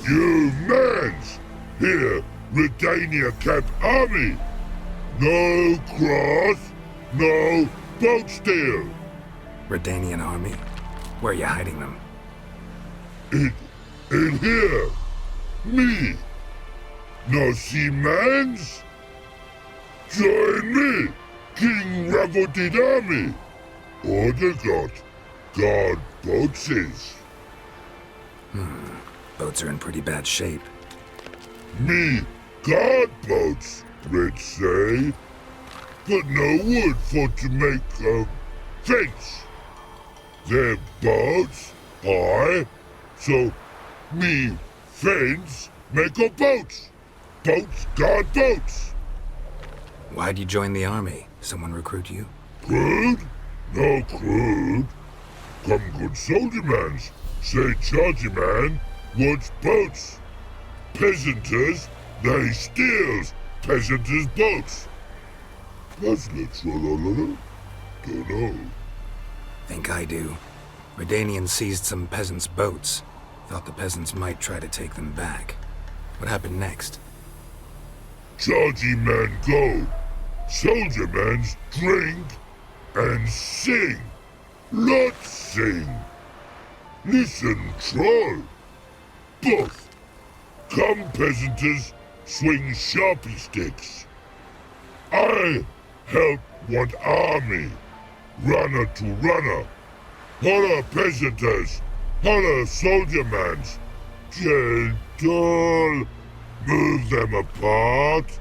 Humans! Here, Redania Camp Army! No cross, no boat steal! Redanian army? Where are you hiding them? In here! Me! No seamans? Join me, King Ravodid Army! Order got guard boatses. Boats are in pretty bad shape. Me guard boats, Red say. But no wood for to make a fence. Their boats high, so me fence make a boats. Boats guard boats. Why'd you join the army? Someone recruit you? Crude? No crude. Come good soldier mans. Say chargy man wants boats. Peasanters, they steals peasanters' boats. That's literal. Don't know. Think I do. Redanians seized some peasants' boats. Thought the peasants might try to take them back. What happened next? Chargy man go. Soldier mans drink and sing. Lots sing. Listen, troll. Both. Come, peasanters, swing sharpie sticks. I help one army. Runner to runner. Holla, peasanters. Holla, soldier mans. Gentle. Move them apart.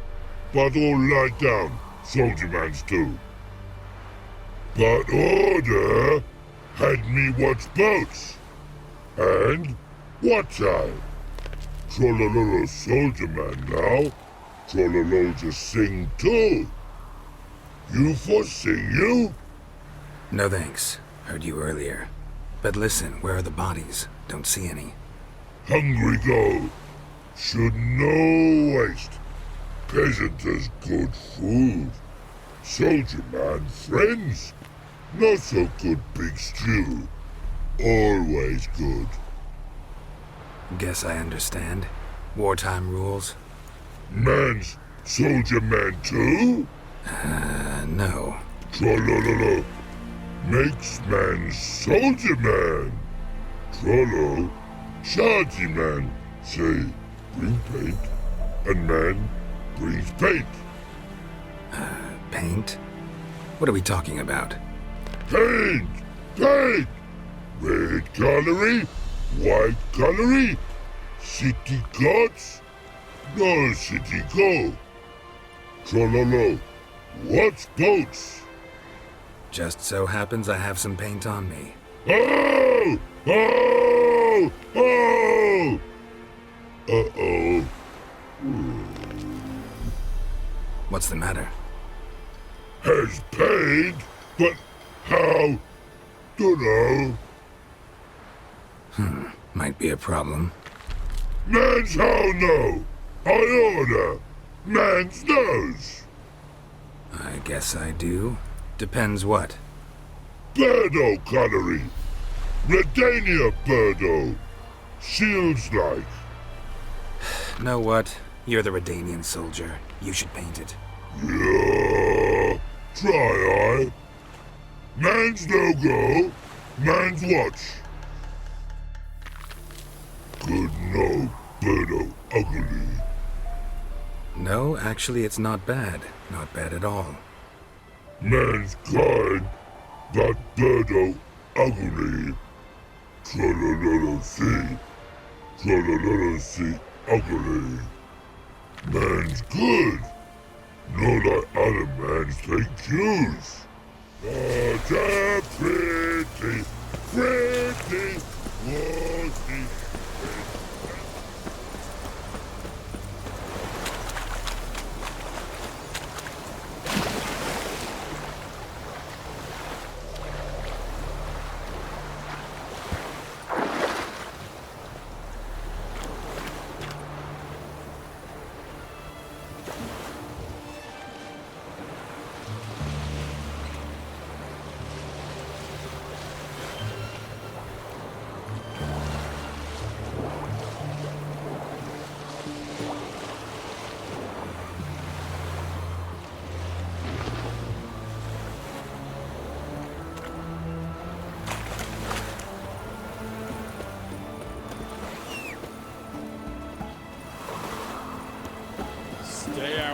But all lie down. Soldier mans too. But order had me watch boats. And watch I. Trollololo soldier man now. Trollolo just sing too. You for sing you? No thanks. Heard you earlier. But listen, where are the bodies? Don't see any. Hungry go. Should no waste. Peasanters good food. Soldier man friends. Not so good big stew. Always good. Guess I understand. Wartime rules? Man's soldier man too? No. Trollololo. Makes man soldier man. Trollo. Chargy man. Say, bring paint. And man brings paint. Paint? What are we talking about? Paint! Paint! Red colory, white colory, city gods, no city go. Trollolo, what's boats? Just so happens I have some paint on me. Oh! Oh! Oh! Uh-oh. What's the matter? Has paid, but how? Dunno. Might be a problem. Man's how no? I order. Man's nose. I guess I do. Depends what. Birdo colory. Redania birdo. Shields like. Know what? You're the Redanian soldier. You should paint it. Yeah. Try I. Man's no go. Man's watch. Good no, birdo ugly. No, actually it's not bad. Not bad at all. Man's kind, but birdo ugly. Trollololo see. Trollololo see ugly. Man's good. No like other man's take use. But a pretty, pretty, worthy.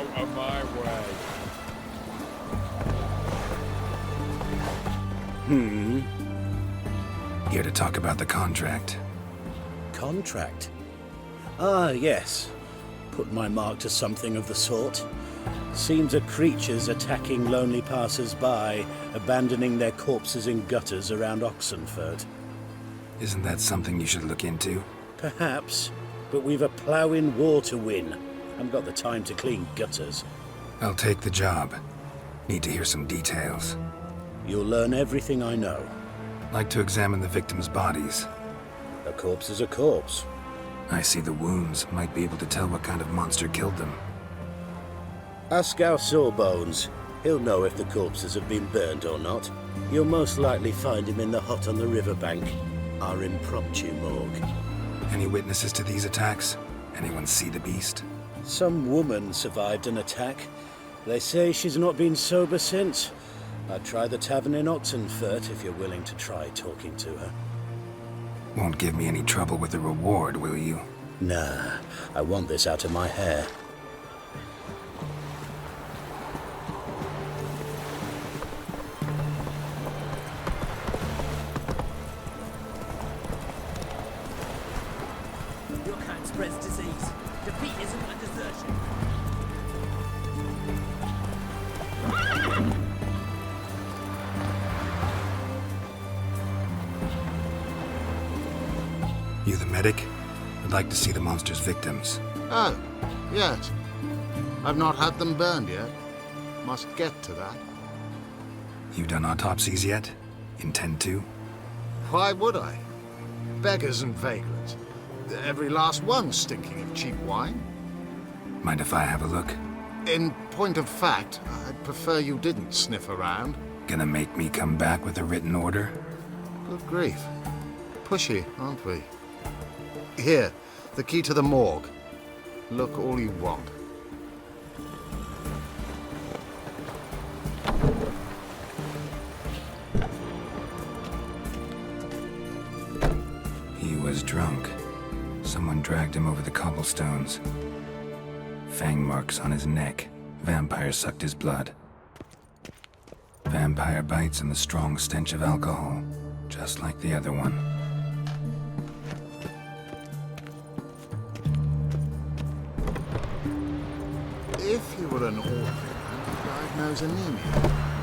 out of my way. Here to talk about the contract. Contract? Ah, yes. Put my mark to something of the sort. Seems a creature's attacking lonely passers-by, abandoning their corpses in gutters around 옥센푸르트. Isn't that something you should look into? Perhaps, but we've a ploughing war to win. Haven't got the time to clean gutters. I'll take the job. Need to hear some details. You'll learn everything I know. Like to examine the victims' bodies. A corpse is a corpse. I see the wounds. Might be able to tell what kind of monster killed them. Ask our Sawbones. He'll know if the corpses have been burned or not. You'll most likely find him in the hut on the riverbank. Our impromptu morgue. Any witnesses to these attacks? Anyone see the beast? Some woman survived an attack. They say she's not been sober since. I'd try the tavern in 옥센푸르트 if you're willing to try talking to her. Won't give me any trouble with the reward, will you? Nah, I want this out of my hair. Your kind spreads disease. Defeat isn't a desertion. You the medic? I'd like to see the monster's victims. Oh, yes. I've not had them burned yet. Must get to that. You done autopsies yet? Intend to? Why would I? Beggars and vagrants. Every last one stinking of cheap wine. Mind if I have a look? In point of fact, I'd prefer you didn't sniff around. Gonna make me come back with a written order? Good grief. Pushy, aren't we? Here, the key to the morgue. Look all you want. He was drunk. Someone dragged him over the cobblestones. Fang marks on his neck. Vampire sucked his blood. Vampire bites and the strong stench of alcohol. Just like the other one. If you were an orphan, I'd diagnose anemia.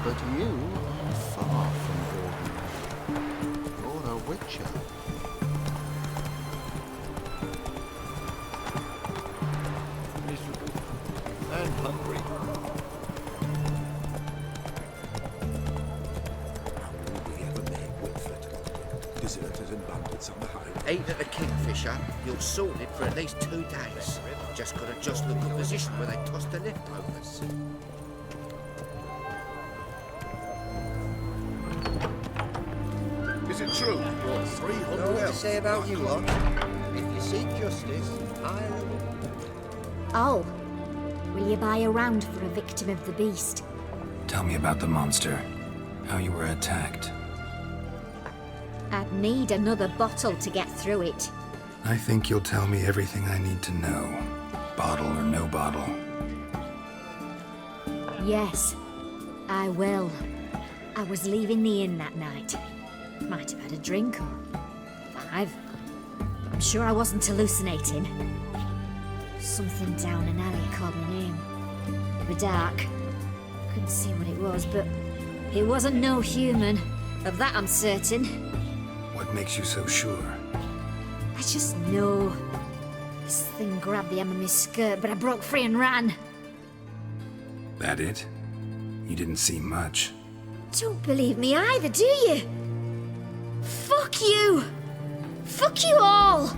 But you are far from ordinary. You're a witcher. And hungry. Ain't at the Kingfisher, you'll sort it for at least 2 days. Just gotta jostle a good position where they toss the leftovers. Is it true? You're 300 Know what to elves. say about you lot? If you seek justice, I'll... Oh, will you buy a round for a victim of the beast? Tell me about the monster. How you were attacked. I'd need another bottle to get through it. I think you'll tell me everything I need to know. Bottle or no bottle. Yes, I will. I was leaving the inn that night. Might have had a drink or 5. I'm sure I wasn't hallucinating. Something down an alley called my name. In the dark. Couldn't see what it was, but it wasn't no human. Of that I'm certain. What makes you so sure? I just know. This thing grabbed the hem of my skirt, but I broke free and ran. That it? You didn't see much. Don't believe me either, do you? Fuck you! Fuck you all!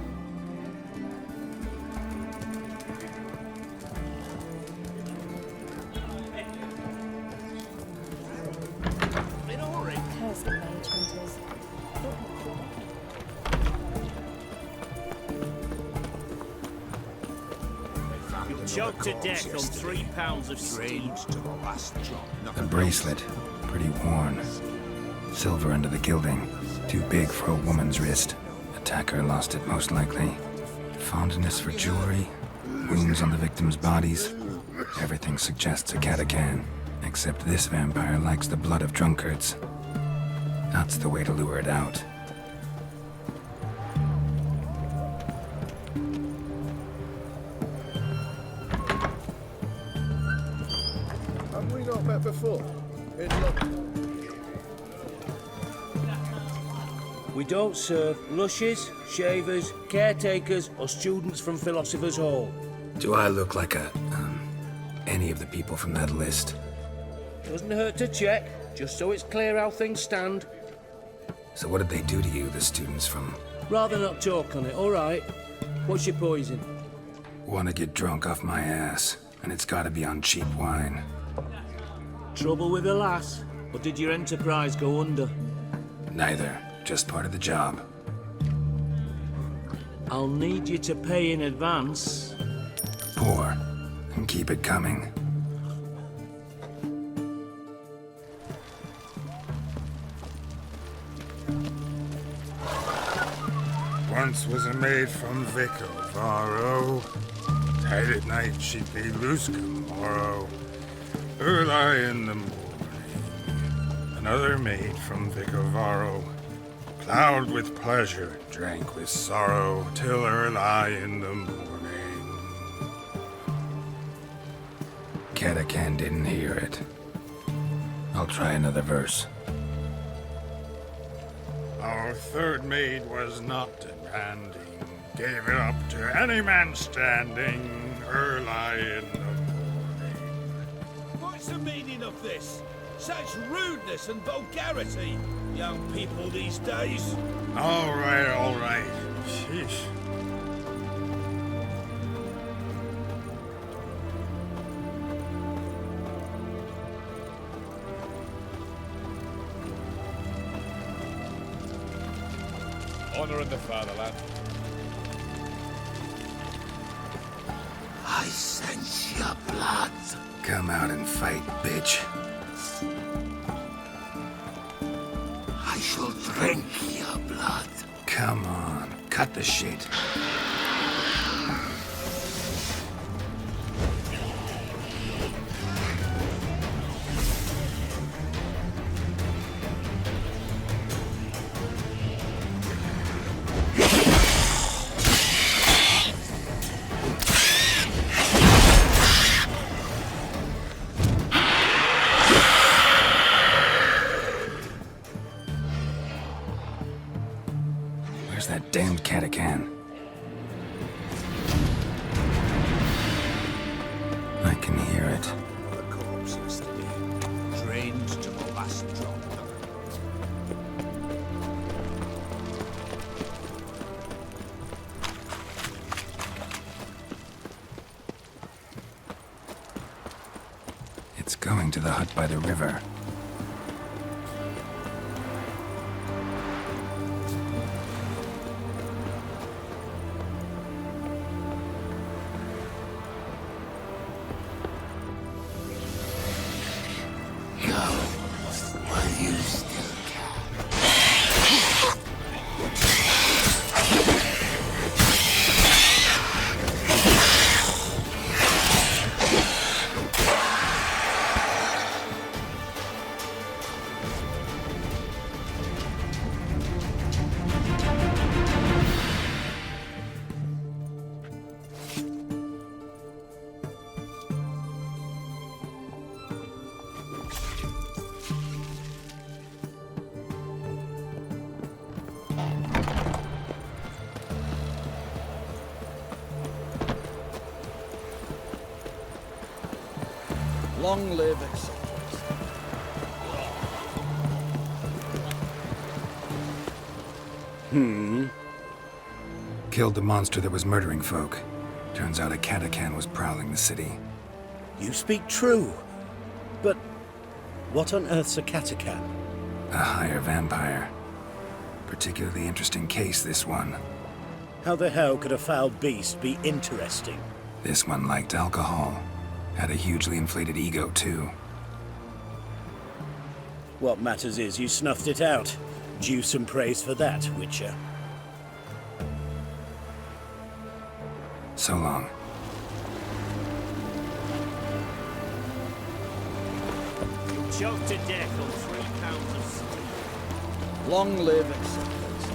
Choked to death on 3 pounds of steam. A bracelet. Pretty worn. Silver under the gilding. Too big for a woman's wrist. Attacker lost it most likely. Fondness for jewelry. Wounds on the victims' bodies. Everything suggests a catachan, except this vampire likes the blood of drunkards. That's the way to lure it out. Have we not met before? In London? We don't serve lushes, shavers, caretakers, or students from Philosopher's Hall. Do I look like any of the people from that list? Doesn't hurt to check, just so it's clear how things stand. So what did they do to you, the students from... Rather not talk on it, all right? What's your poison? Want to get drunk off my ass, and it's gotta be on cheap wine. Trouble with the lass? Or did your enterprise go under? Neither, just part of the job. I'll need you to pay in advance. Pour, and keep it coming. Once was a maid from Vic of Varro. Tight at night she'd be loose tomorrow. Early in the morning. Another maid from Vic of Varro. Plowed with pleasure, drank with sorrow, till early in the morning. Catachan didn't hear it. I'll try another verse. Our third maid was not demanding, gave it up to any man standing, early in the morning. What's the meaning of this? Such rudeness and vulgarity, young people these days. All right. Sheesh. Honor in the fatherland. I sense your blood. Come out and fight, bitch. I shall drink your blood. Come on, cut the shit. Where's that damned catachan? I can hear it. The corpse yesterday, drained to the last drop. It's going to the hut by the river. Go, while you still can. Long live etc. Killed the monster that was murdering folk. Turns out a catachan was prowling the city. You speak true. But what on earth's a catachan? A higher vampire. Particularly interesting case, this one. How the hell could a foul beast be interesting? This one liked alcohol. Had a hugely inflated ego, too. What matters is you snuffed it out. Due some praise for that, Witcher. So long. choked to death on 3 pounds of sleep. Long live acceptance.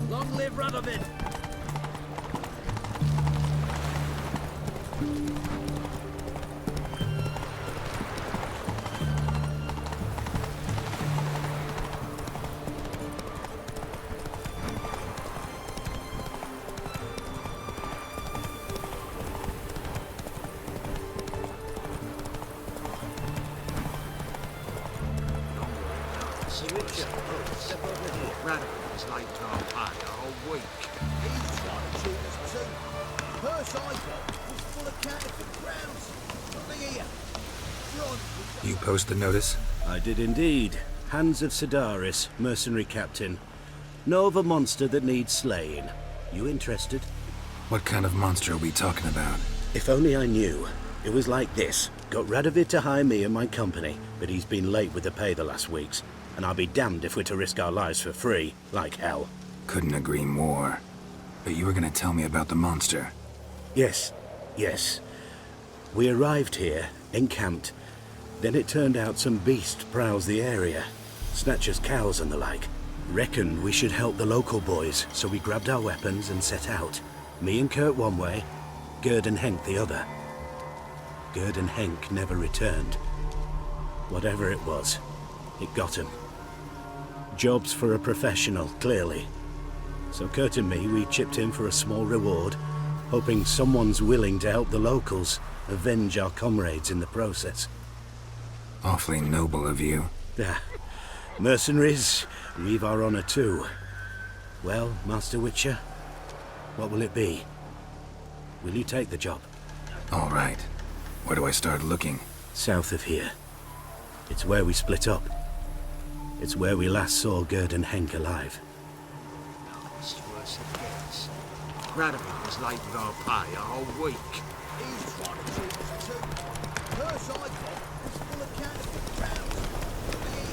Long live Radovid! See Richard? Oh, step over here. Radical is late to our pay a whole week. He's trying to cheat us too. The purse I got was full of counterfeit crowns. Nothing here. Front. You post the notice? I did indeed. Hans of Sidaris, mercenary captain. Know of a monster that needs slaying. You interested? What kind of monster are we talking about? If only I knew. It was like this. Got Radovid to hire me and my company, but he's been late with the pay the last weeks. And I'll be damned if we're to risk our lives for free, like hell. Couldn't agree more. But you were gonna tell me about the monster. Yes. We arrived here, encamped. Then it turned out some beast prowls the area. Snatchers cows and the like. Reckoned we should help the local boys, so we grabbed our weapons and set out. Me and Kurt one way, Gerd and Henk the other. Gerd and Henk never returned. Whatever it was, it got him. Jobs for a professional, clearly. So Kurt and me, we chipped in for a small reward, hoping someone's willing to help the locals avenge our comrades in the process. Awfully noble of you. Mercenaries, we've our honor too. Well, Master Witcher, what will it be? Will you take the job? All right. Where do I start looking? South of here. It's where we split up. It's where we last saw Gerd and Henk alive. It's worse than it gets. Radical is late with our pay a whole week. He's trying to cheat us too. The purse I got was full of counterfeit crowns. Nothing here.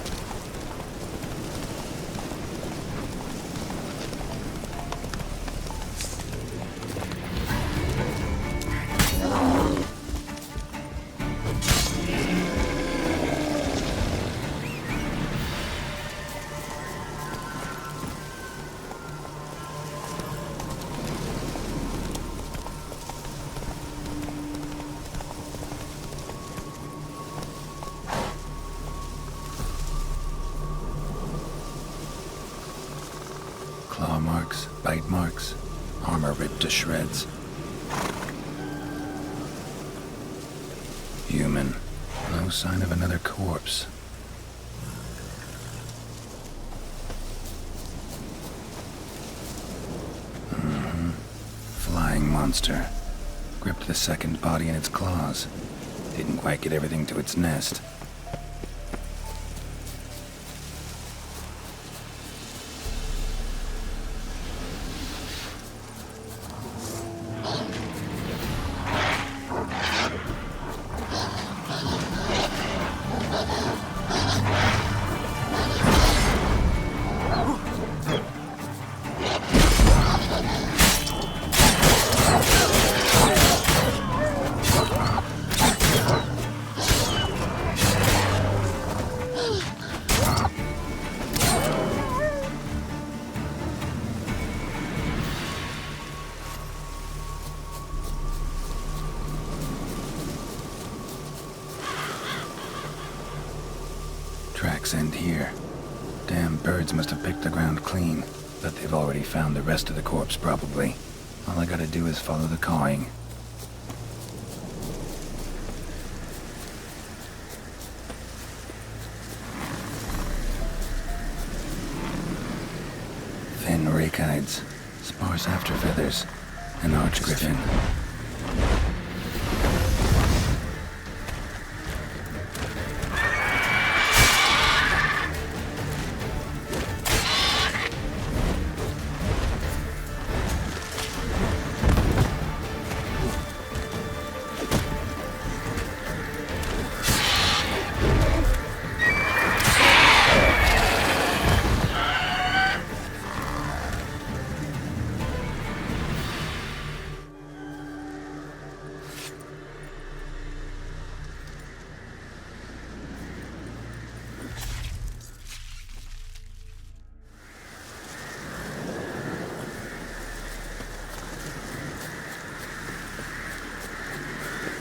Claw marks, bite marks, armor ripped to shreds. Human. No sign of another corpse. Flying monster. Gripped the second body in its claws. Didn't quite get everything to its nest. Tracks end here. Damn birds must have picked the ground clean, but they've already found the rest of the corpse, probably. All I gotta do is follow the cawing. Thin rakides, sparse after feathers, an arch griffin.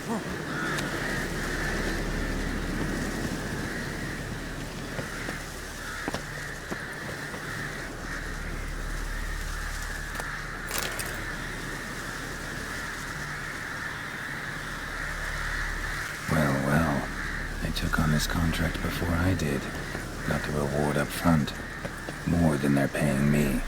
Well. They took on this contract before I did. Got the reward up front. More than they're paying me.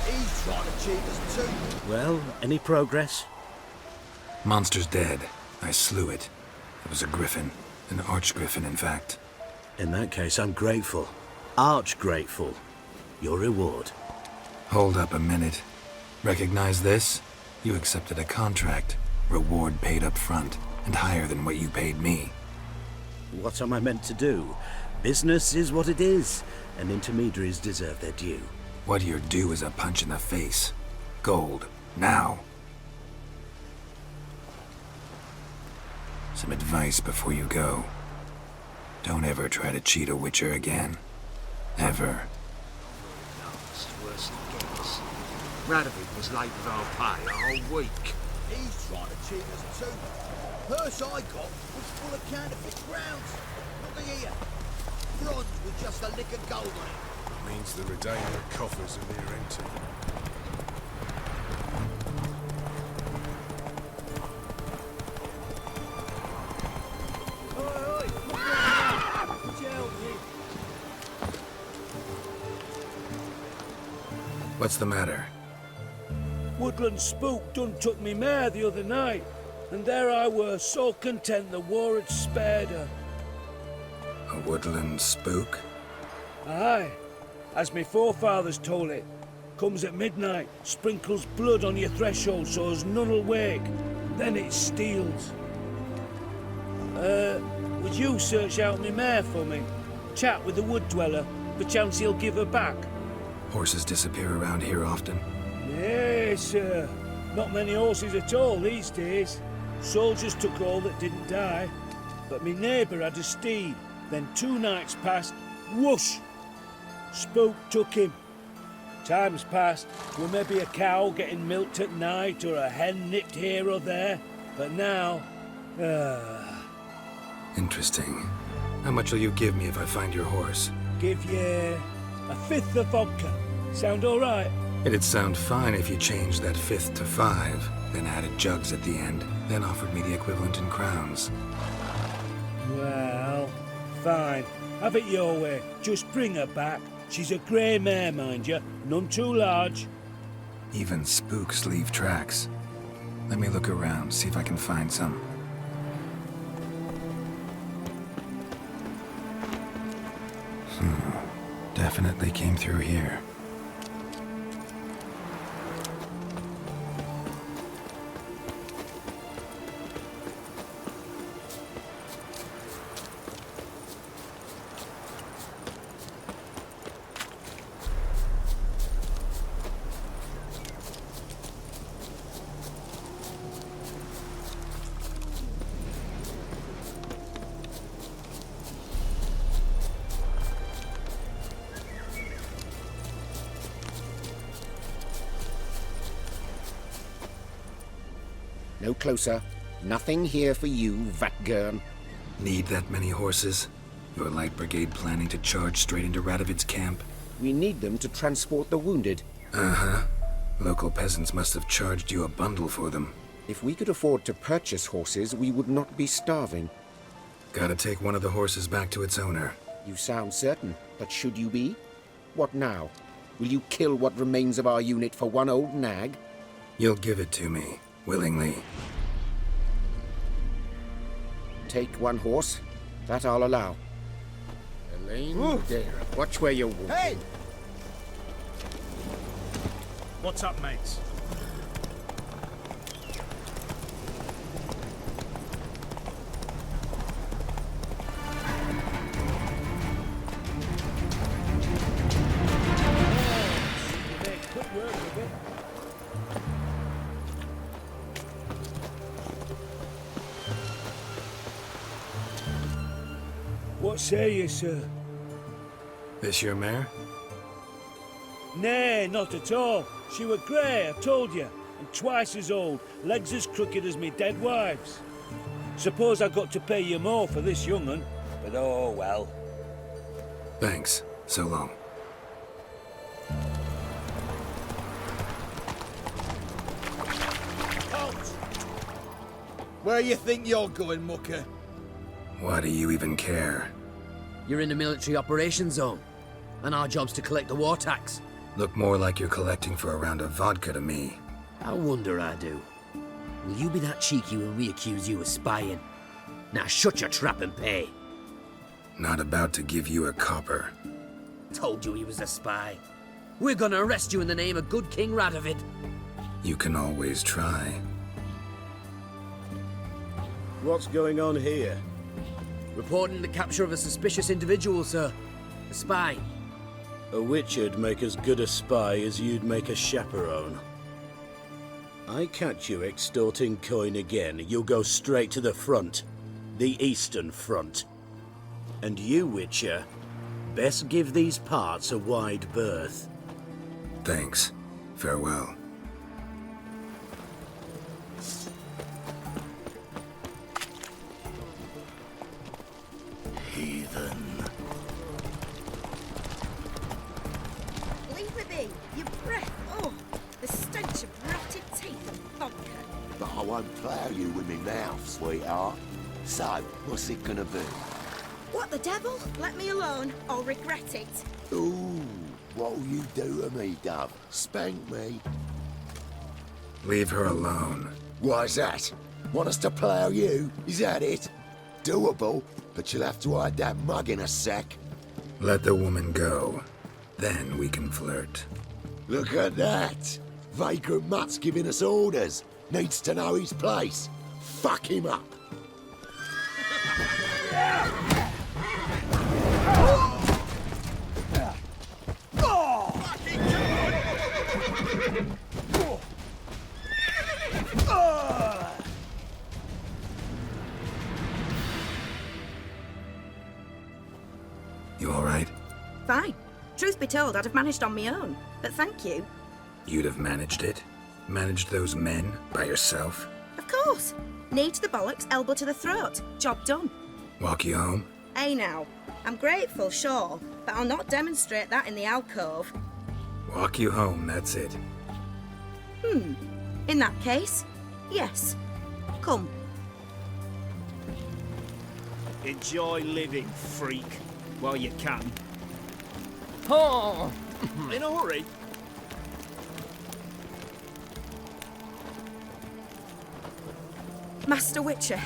He's trying to cheat us too. Well, any progress? Monster's dead. I slew it. It was a griffin. An archgriffin, in fact. In that case, I'm grateful. Arch grateful. Your reward. Hold up a minute. Recognize this? You accepted a contract. Reward paid up front, and higher than what you paid me. What am I meant to do? Business is what it is, and intermediaries deserve their due. What you're due is a punch in the face. Gold. Now. Some advice before you go. Don't ever try to cheat a witcher again. Ever. Radovid was late with our pay a whole week. He's trying to cheat us too. Purse I got was full of counterfeit crowns. Look here. Bronze with just a lick of gold on it. Means the Redeemer coffers are near empty. What's the matter? Woodland spook done took me mare the other night, and there I were, so content the war had spared her. A woodland spook? Aye, as me forefathers told it. Comes at midnight, sprinkles blood on your threshold so as none'll wake. Then it steals. Would you search out me mare for me? Chat with the wood dweller, perchance he'll give her back. Horses disappear around here often. Yes, sir. Not many horses at all these days. Soldiers took all that didn't die. But me neighbour had a steed. Then 2 nights passed, whoosh! Spook took him. Times passed, with maybe a cow getting milked at night or a hen nipped here or there. But now, Interesting. How much will you give me if I find your horse? give ye a 5th of vodka. Sound all right? It'd sound fine if you changed that 5th to 5, then added jugs at the end, then offered me the equivalent in crowns. Well, fine. Have it your way. Just bring her back. She's a grey mare, mind you. None too large. Even spooks leave tracks. Let me look around, see if I can find some. Definitely came through here. No closer. Nothing here for you, Vatgern. Need that many horses? Your light brigade planning to charge straight into Radovid's camp? We need them to transport the wounded. Uh-huh. Local peasants must have charged you a bundle for them. If we could afford to purchase horses, we would not be starving. Gotta take one of the horses back to its owner. You sound certain, but should you be? What now? Will you kill what remains of our unit for one old nag? You'll give it to me, willingly. Take one horse. That I'll allow. Elaine, there. Watch where you're walking. Hey! What's up, mates? say you, sir? This your mare? Nay, not at all. She were grey, I told you, and twice as old, legs as crooked as me dead wives. Suppose I got to pay you more for this young'un, but oh well. Thanks. So long. Halt! Where you think you're going, mucker? Why do you even care? You're in the military operations zone, and our job's to collect the war tax. Look more like you're collecting for a round of vodka to me. I wonder I do. Will you be that cheeky when we accuse you of spying? Now shut your trap and pay. Not about to give you a copper. Told you he was a spy. We're gonna arrest you in the name of good King Radovid. You can always try. What's going on here? Reporting the capture of a suspicious individual, sir. A spy. A witcher'd make as good a spy as you'd make a chaperone. I catch you extorting coin again, you'll go straight to the front. The Eastern Front. And you, Witcher, best give these parts a wide berth. Thanks. Farewell. Heathen. Leave with me, your breath. Oh, the stench of rotted teeth and vodka. But I won't plough you with me mouth, sweetheart. So, what's it gonna be? What the devil? Let me alone. I'll regret it. Ooh, what'll you do to me, Dove? Spank me? Leave her alone. Why's that? Want us to plough you? Is that it? Doable, but you'll have to hide that mug in a sack. Let the woman go. Then we can flirt. Look at that! Vagrant Mutt's giving us orders. Needs to know his place. Fuck him up. You all right? Fine. Truth be told, I'd have managed on my own. But thank you. You'd have managed it? Managed those men by yourself? Of course. Knee to the bollocks, elbow to the throat. Job done. Walk you home? Hey now. I'm grateful, sure, but I'll not demonstrate that in the alcove. Walk you home, that's it. In that case, yes. Come. Enjoy living, freak, while you can. Oh! In a hurry. Master Witcher,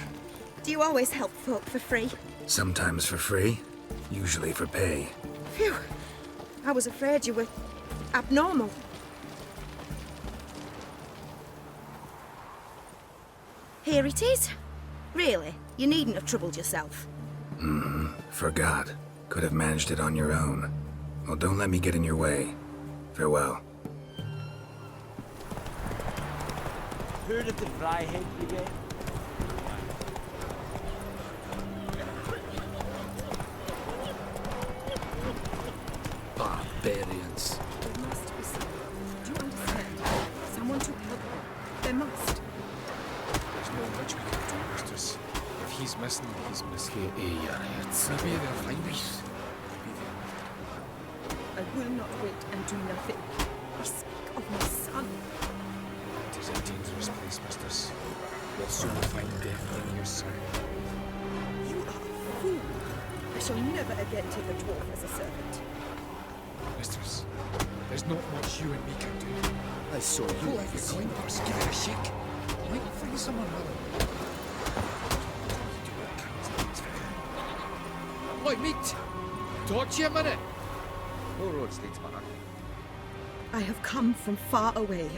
do you always help folk for free? Sometimes for free, usually for pay. Phew. I was afraid you were abnormal. Here it is. Really, you needn't have troubled yourself. Forgot. Could have managed it on your own. Well, don't let me get in your way. Farewell. Heard of the Fryhead Brigade? Barbarians. There must be someone. Do you understand? Someone to help them. There must. There's no much we can do, mistress. If he's missing, he's missing. Maybe they'll find us. I will not wait and do nothing. I speak of my son. It is a dangerous place, mistress. We'll soon find death in your son. You are a fool. I shall never again take a dwarf as a servant. Mistress, there's not much you and me can do. I saw you. Oh, if you're going past, give it a shake. You might find someone other. Oi, meet! Talk to you a minute. I have come from far away.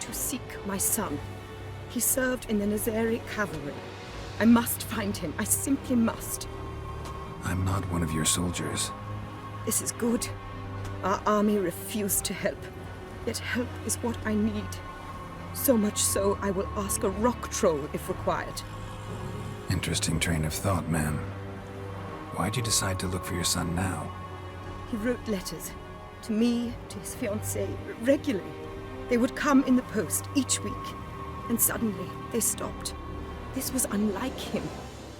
to seek my son. He served in the Nazari cavalry. I must find him. I simply must. I'm not one of your soldiers. This is good. Our army refused to help. Yet help is what I need. So much so, I will ask a rock troll if required. Interesting train of thought, ma'am. Why'd you decide to look for your son now? He wrote letters. To me, to his fiancée, regularly. They would come in the post each week. And suddenly, they stopped. This was unlike him.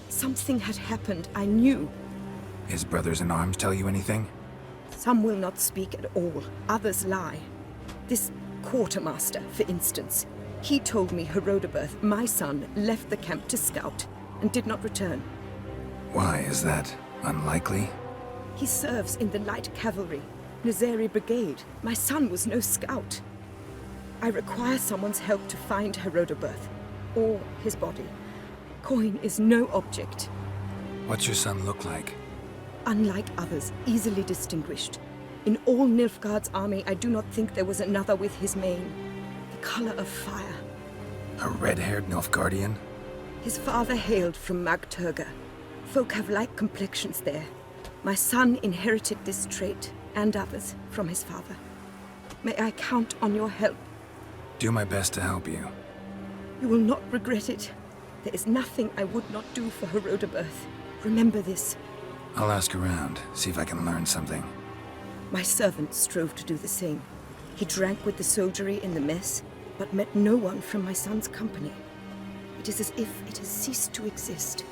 Something had happened, I knew. His brothers-in-arms tell you anything? Some will not speak at all. Others lie. This quartermaster, for instance. He told me Herodoberth, my son, left the camp to scout and did not return. Why is that? Unlikely? He serves in the light cavalry, Nazari Brigade. My son was no scout. I require someone's help to find Herodoberth, or his body. Coin is no object. What's your son look like? Unlike others, easily distinguished. In all Nilfgaard's army, I do not think there was another with his mane. The color of fire. A red-haired Nilfgaardian? His father hailed from Magturga. Folk have like complexions there. My son inherited this trait, and others, from his father. May I count on your help? Do my best to help you. You will not regret it. There is nothing I would not do for Herodoberth. Remember this. I'll ask around, see if I can learn something. My servant strove to do the same. He drank with the soldiery in the mess, but met no one from my son's company. It is as if it has ceased to exist.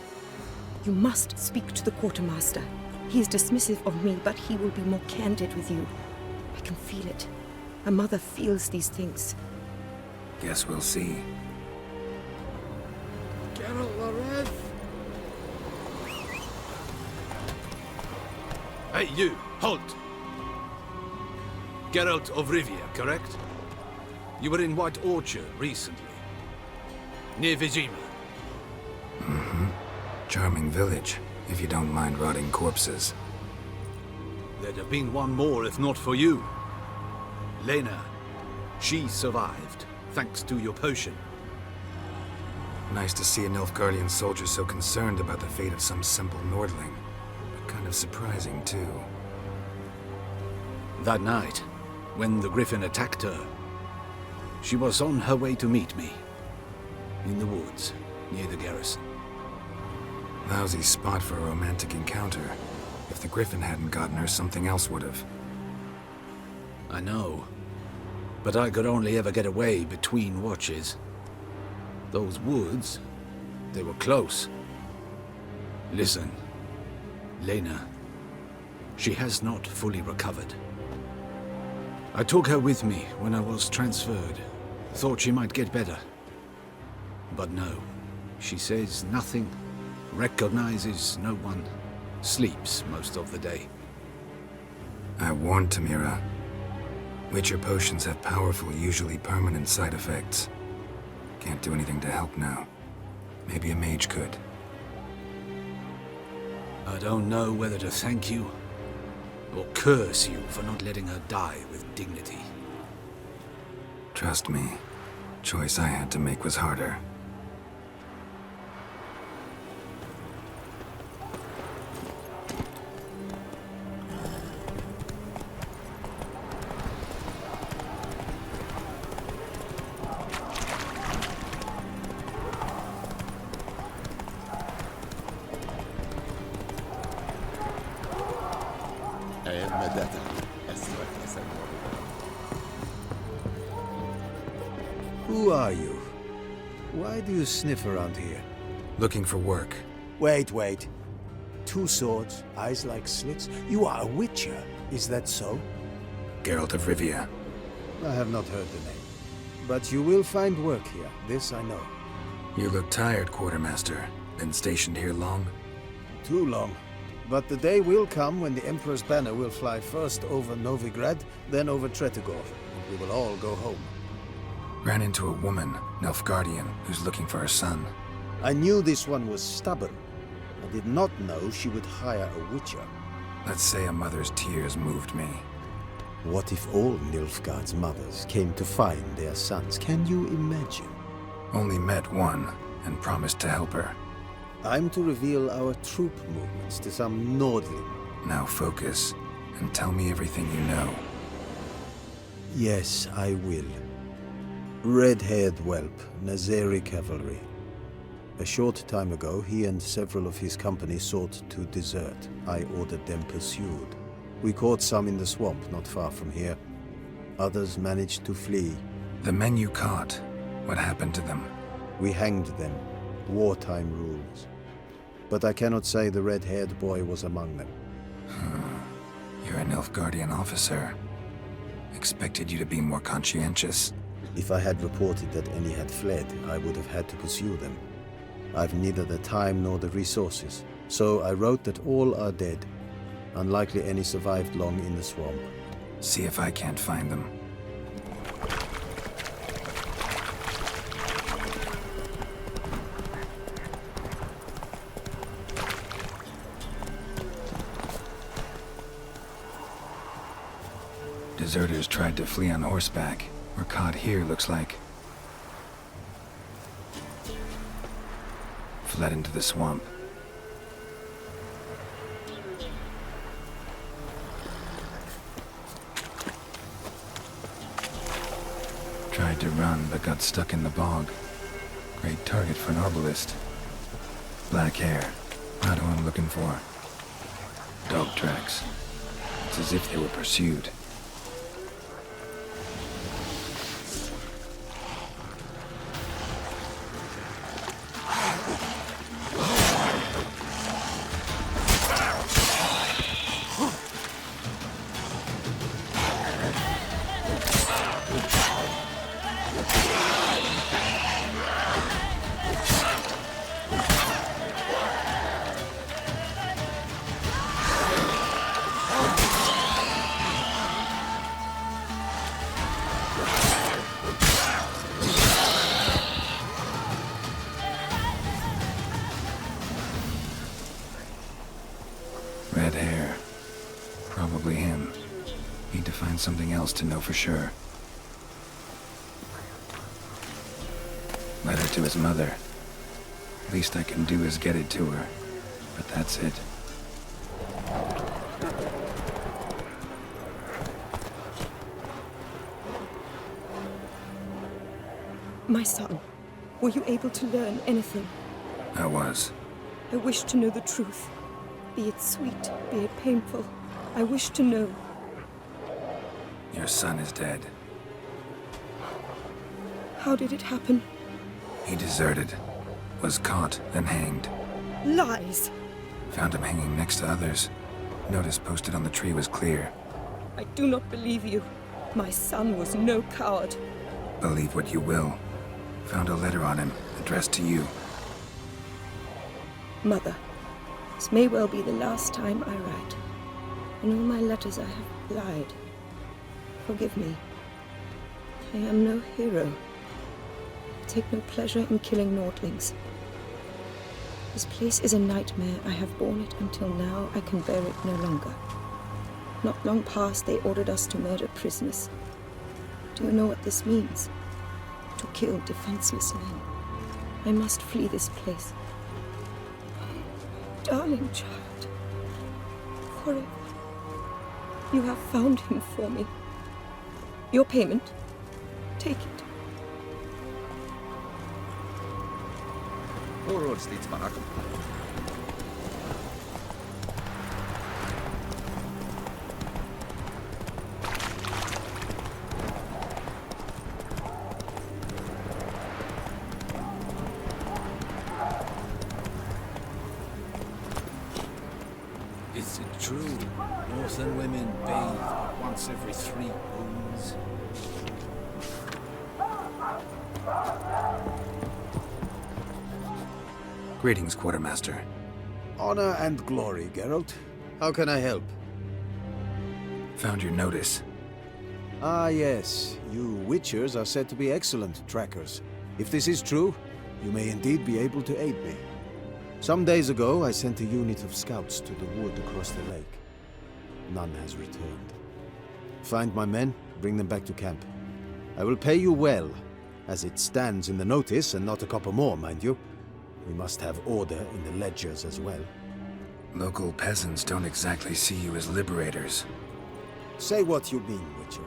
You must speak to the quartermaster. He is dismissive of me, but he will be more candid with you. I can feel it. A mother feels these things. Guess we'll see. Geralt the Red. Hey, you! Halt! Geralt of Rivia, correct? You were in White Orchard recently. Near Vizima. Mm-hmm. Charming village, if you don't mind rotting corpses. There'd have been one more if not for you. Lena. She survived, thanks to your potion. Nice to see a Nilfgaardian soldier so concerned about the fate of some simple Nordling. But kind of surprising, too. That night, when the Griffin attacked her, she was on her way to meet me. In the woods, near the garrison. Lousy spot for a romantic encounter. If the Griffin hadn't gotten her, something else would have. I know. But I could only ever get away between watches. Those woods, they were close. Listen, Lena, she has not fully recovered. I took her with me when I was transferred. Thought she might get better. But no, she says nothing, recognizes no one, sleeps most of the day. I warned Tamira. Witcher potions have powerful, usually permanent side effects. Can't do anything to help now. Maybe a mage could. I don't know whether to thank you or curse you for not letting her die with dignity. Trust me, choice I had to make was harder. Who are you? Why do you sniff around here? Looking for work. Wait. 2 swords, eyes like slits. You are a witcher, is that so? Geralt of Rivia. I have not heard the name. But you will find work here, this I know. You look tired, Quartermaster. Been stationed here long? Too long. But the day will come when the Emperor's banner will fly first over Novigrad, then over Tretogor, and we will all go home. Ran into a woman, Nilfgaardian, who's looking for her son. I knew this one was stubborn. I did not know she would hire a witcher. Let's say a mother's tears moved me. What if all Nilfgaard's mothers came to find their sons? Can you imagine? Only met one, and promised to help her. I'm to reveal our troop movements to some Nordling. Now focus, and tell me everything you know. Yes, I will. Red-haired whelp, Nazari cavalry. A short time ago, he and several of his company sought to desert. I ordered them pursued. We caught some in the swamp not far from here. Others managed to flee. The men you caught, what happened to them? We hanged them. Wartime rules. But I cannot say the red-haired boy was among them. You're an Nilfgaardian officer. Expected you to be more conscientious. If I had reported that any had fled, I would have had to pursue them. I've neither the time nor the resources, so I wrote that all are dead. Unlikely any survived long in the swamp. See if I can't find them. Deserters tried to flee on horseback. Were caught here, looks like. Fled into the swamp. Tried to run, but got stuck in the bog. Great target for an arbalist. Black hair. Not who I'm looking for. Dog tracks. It's as if they were pursued. Red hair. Probably him. Need to find something else to know for sure. Letter to his mother. Least I can do is get it to her. But that's it. My son, were you able to learn anything? I was. I wish to know the truth. Be it sweet, be it painful. I wish to know. Your son is dead. How did it happen? He deserted. Was caught and hanged. Lies! Found him hanging next to others. Notice posted on the tree was clear. I do not believe you. My son was no coward. Believe what you will. Found a letter on him, addressed to you. Mother, this may well be the last time I write. In all my letters I have lied. Forgive me. I am no hero. I take no pleasure in killing Nordlings. This place is a nightmare. I have borne it until now. I can bear it no longer. Not long past, they ordered us to murder prisoners. Do you know what this means? To kill defenseless men. I must flee this place. Darling child, forever. You have found him for me. Your payment, take it. Is it true? Northern women bathe once every 3 moons. Greetings, Quartermaster. Honor and glory, Geralt. How can I help? Found your notice. Ah, yes. You Witchers are said to be excellent trackers. If this is true, you may indeed be able to aid me. Some days ago, I sent a unit of scouts to the wood across the lake. None has returned. Find my men, bring them back to camp. I will pay you well, as it stands in the notice, and not a copper more, mind you. We must have order in the ledgers as well. Local peasants don't exactly see you as liberators. Say what you mean, Witcher.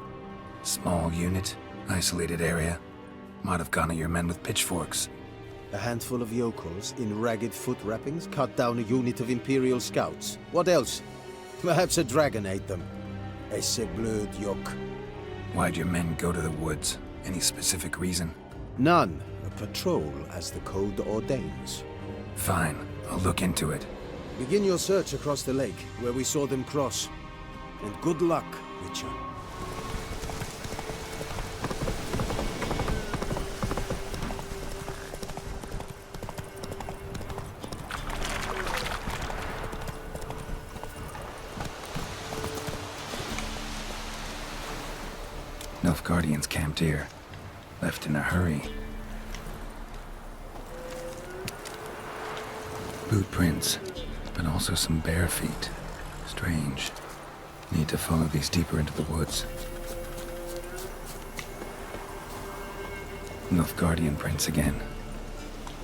Small unit, isolated area. Might have gone at your men with pitchforks. A handful of yokels in ragged foot wrappings cut down a unit of Imperial scouts. What else? Perhaps a dragon ate them. Esse blöd yok. Why'd your men go to the woods? Any specific reason? None. A patrol, as the code ordains. Fine. I'll look into it. Begin your search across the lake, where we saw them cross. And good luck, Witcher. Nilfgaardians camped here. Left in a hurry. Boot prints, but also some bare feet. Strange. Need to follow these deeper into the woods. Nilfgaardian prints again.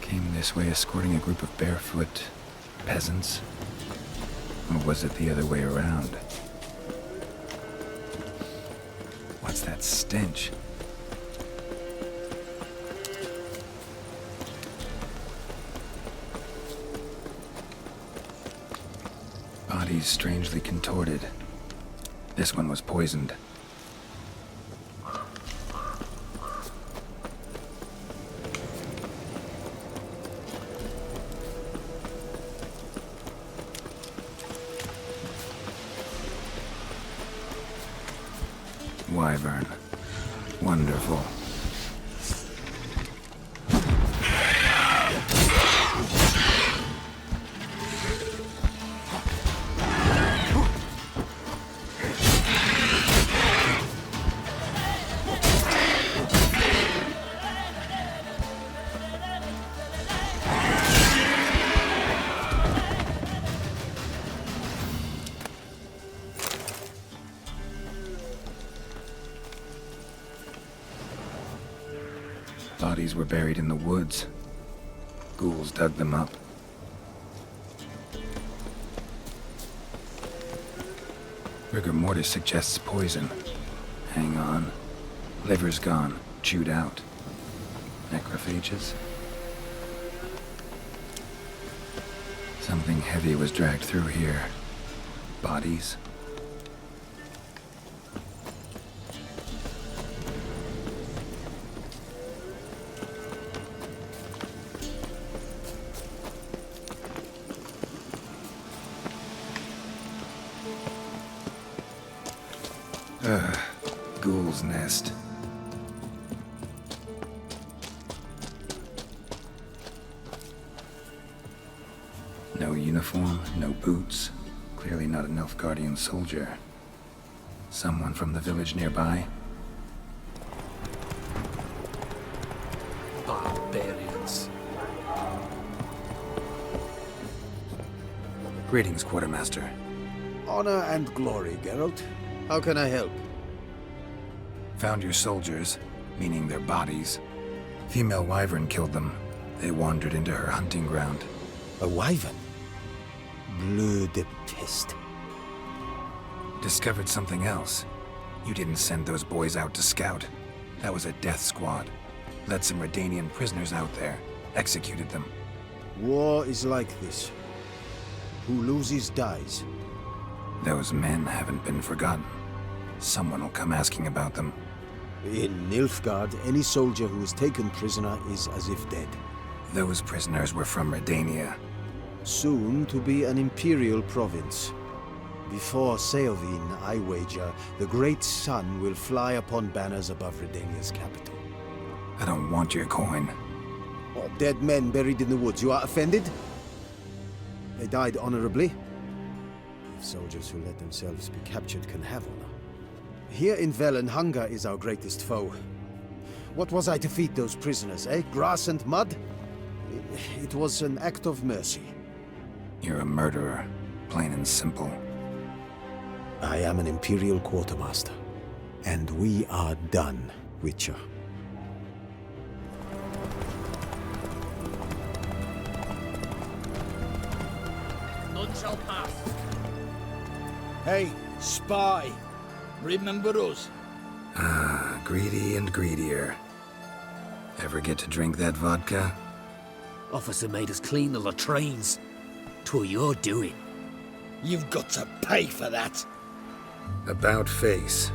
Came this way escorting a group of barefoot peasants. Or was it the other way around? What's that stench? Bodies strangely contorted. This one was poisoned. Wyvern. Wonderful. Bodies were buried in the woods. Ghouls dug them up. Rigor mortis suggests poison. Hang on. Liver's gone. Chewed out. Necrophages? Something heavy was dragged through here. Bodies? Ghoul's nest. No uniform, no boots. Clearly not a Nilfgaardian soldier. Someone from the village nearby? Barbarians. Greetings, Quartermaster. Honor and glory, Geralt. How can I help? Found your soldiers, meaning their bodies. Female wyvern killed them. They wandered into her hunting ground. A wyvern? Blöde Pest. Discovered something else. You didn't send those boys out to scout. That was a death squad. Led some Redanian prisoners out there. Executed them. War is like this. Who loses dies. Those men haven't been forgotten. Someone will come asking about them. In Nilfgaard, any soldier who is taken prisoner is as if dead. Those prisoners were from Redania. Soon to be an imperial province. Before Seovin, I wager, the great sun will fly upon banners above Redania's capital. I don't want your coin. Oh, dead men buried in the woods. You are offended? They died honorably. If soldiers who let themselves be captured can have honor. Here in Velen, hunger is our greatest foe. What was I to feed those prisoners, eh? Grass and mud? It was an act of mercy. You're a murderer, plain and simple. I am an Imperial Quartermaster. And we are done, Witcher. None shall pass. Hey, spy! Remember us? Ah, greedy and greedier. Ever get to drink that vodka? Officer made us clean the latrines. 'Twere your doing. You've got to pay for that. About face.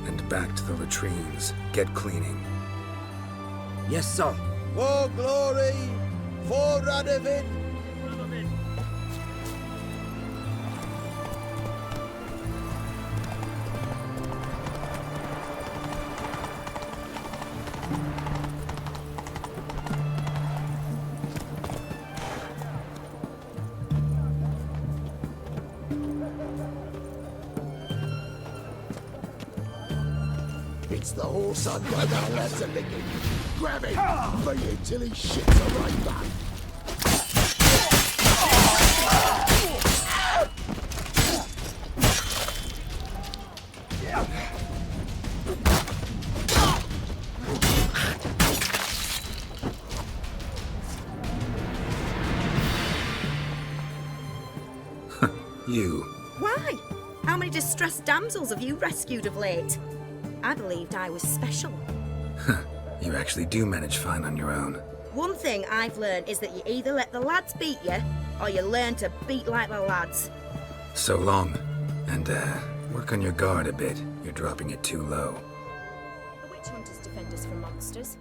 And back to the latrines. Get cleaning. Yes, sir. For glory, for Radovid. It's the horse I'm going to let a licking. Grab him! Beat him till he shits a right back. You. Why? How many distressed damsels have you rescued of late? I believed I was special. You actually do manage fine on your own. One thing I've learned is that you either let the lads beat you, or you learn to beat like the lads. So long. And, work on your guard a bit. You're dropping it too low. The witch hunters defend us from monsters.